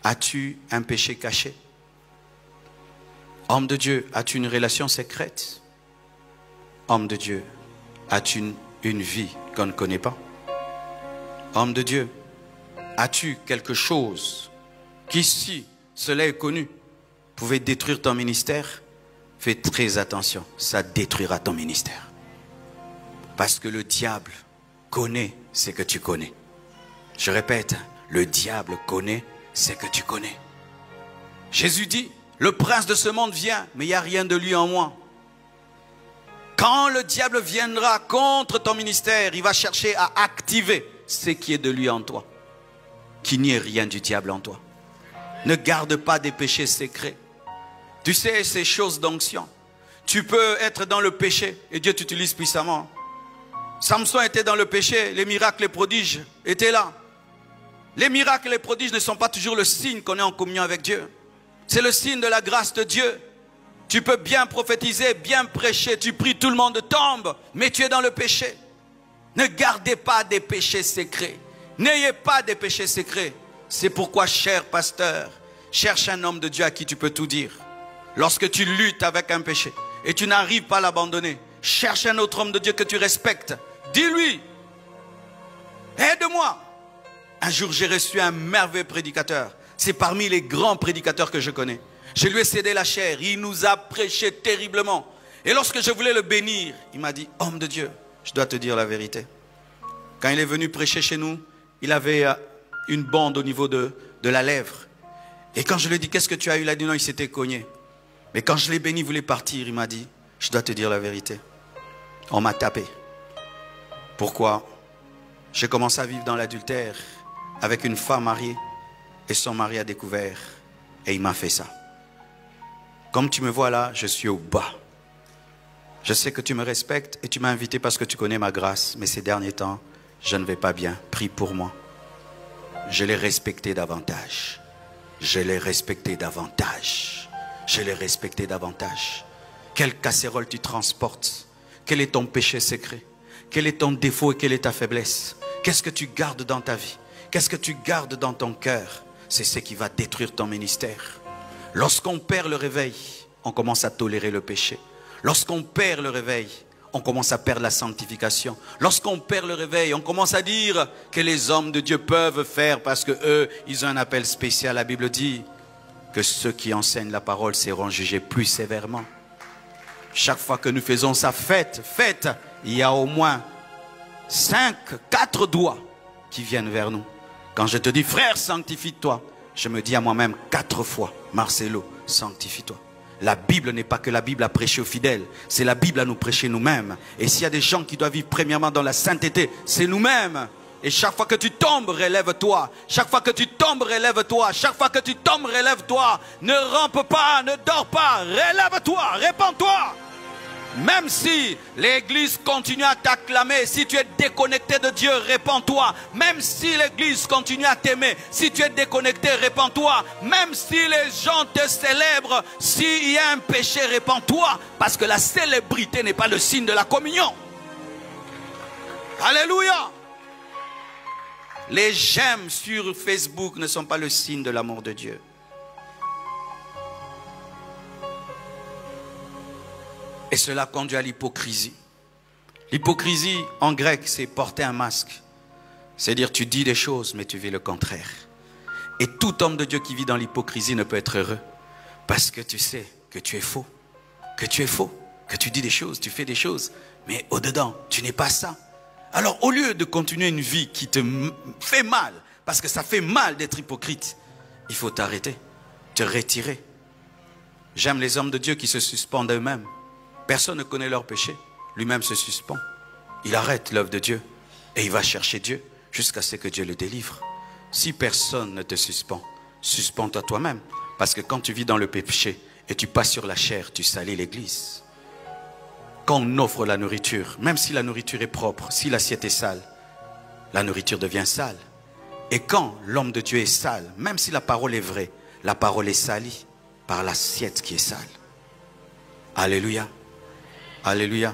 As-tu un péché caché? Homme de Dieu, as-tu une relation secrète? Homme de Dieu, as-tu une vie qu'on ne connaît pas? Homme de Dieu, as-tu quelque chose qui, si cela est connu, pouvait détruire ton ministère? Fais très attention, ça détruira ton ministère. Parce que le diable connaît ce que tu connais. Je répète, le diable connaît ce que tu connais. Jésus dit, le prince de ce monde vient, mais il n'y a rien de lui en moi. Quand le diable viendra contre ton ministère, il va chercher à activer ce qui est de lui en toi. Qu'il n'y ait rien du diable en toi. Ne garde pas des péchés secrets. Tu sais, ces choses d'onction. Tu peux être dans le péché et Dieu t'utilise puissamment. Samson était dans le péché, les miracles, les prodiges étaient là. Les miracles et les prodiges ne sont pas toujours le signe qu'on est en communion avec Dieu. C'est le signe de la grâce de Dieu. Tu peux bien prophétiser, bien prêcher, tu pries, tout le monde tombe, mais tu es dans le péché. Ne gardez pas des péchés secrets. N'ayez pas des péchés secrets. C'est pourquoi, cher pasteur, cherche un homme de Dieu à qui tu peux tout dire. Lorsque tu luttes avec un péché et tu n'arrives pas à l'abandonner, cherche un autre homme de Dieu que tu respectes. Dis-lui, aide-moi. Un jour, j'ai reçu un merveilleux prédicateur. C'est parmi les grands prédicateurs que je connais. Je lui ai cédé la chair. Il nous a prêché terriblement. Et lorsque je voulais le bénir, il m'a dit, homme de Dieu, je dois te dire la vérité. Quand il est venu prêcher chez nous, il avait une bande au niveau de la lèvre. Et quand je lui ai dit, qu'est-ce que tu as eu? Il a dit non, il s'était cogné. Mais quand je l'ai béni, il voulait partir. Il m'a dit, je dois te dire la vérité. On m'a tapé. Pourquoi? J'ai commencé à vivre dans l'adultère avec une femme mariée. Et son mari a découvert. Et il m'a fait ça. Comme tu me vois là, je suis au bas. Je sais que tu me respectes et tu m'as invité parce que tu connais ma grâce. Mais ces derniers temps, je ne vais pas bien. Prie pour moi. Je l'ai respecté davantage. Je l'ai respecté davantage. Je l'ai respecté davantage. Quelle casserole tu transportes? Quel est ton péché secret? Quel est ton défaut et quelle est ta faiblesse? Qu'est-ce que tu gardes dans ta vie? Qu'est-ce que tu gardes dans ton cœur? C'est ce qui va détruire ton ministère. Lorsqu'on perd le réveil, on commence à tolérer le péché. Lorsqu'on perd le réveil, on commence à perdre la sanctification. Lorsqu'on perd le réveil, on commence à dire que les hommes de Dieu peuvent faire parce que eux, ils ont un appel spécial. La Bible dit que ceux qui enseignent la parole seront jugés plus sévèrement. Chaque fois que nous faisons sa fête, il y a au moins 4 doigts qui viennent vers nous. Quand je te dis, frère, sanctifie-toi, je me dis à moi-même 4 fois, Marcelo, sanctifie-toi. La Bible n'est pas que la Bible à prêcher aux fidèles, c'est la Bible à nous prêcher nous-mêmes. Et s'il y a des gens qui doivent vivre premièrement dans la sainteté, c'est nous-mêmes. Et chaque fois que tu tombes, relève-toi. Chaque fois que tu tombes, relève-toi. Chaque fois que tu tombes, relève-toi. Ne rampe pas, ne dors pas, relève-toi, répands-toi. Même si l'église continue à t'acclamer, si tu es déconnecté de Dieu, répands-toi. Même si l'église continue à t'aimer, si tu es déconnecté, répands-toi. Même si les gens te célèbrent, s'il y a un péché, répands-toi. Parce que la célébrité n'est pas le signe de la communion. Alléluia. Les j'aime sur Facebook ne sont pas le signe de l'amour de Dieu. Et cela conduit à l'hypocrisie. L'hypocrisie, en grec, c'est porter un masque. C'est-à-dire, tu dis des choses, mais tu vis le contraire. Et tout homme de Dieu qui vit dans l'hypocrisie ne peut être heureux. Parce que tu sais que tu es faux. Que tu es faux. Que tu dis des choses, tu fais des choses. Mais au-dedans, tu n'es pas ça. Alors, au lieu de continuer une vie qui te fait mal, parce que ça fait mal d'être hypocrite, il faut t'arrêter, te retirer. J'aime les hommes de Dieu qui se suspendent eux-mêmes. Personne ne connaît leur péché. Lui-même se suspend. Il arrête l'œuvre de Dieu. Et il va chercher Dieu jusqu'à ce que Dieu le délivre. Si personne ne te suspend, suspends-toi toi-même. Parce que quand tu vis dans le péché et tu passes sur la chair, tu salis l'église. Quand on offre la nourriture, même si la nourriture est propre, si l'assiette est sale, la nourriture devient sale. Et quand l'homme de Dieu est sale, même si la parole est vraie, la parole est salie par l'assiette qui est sale. Alléluia. Alléluia.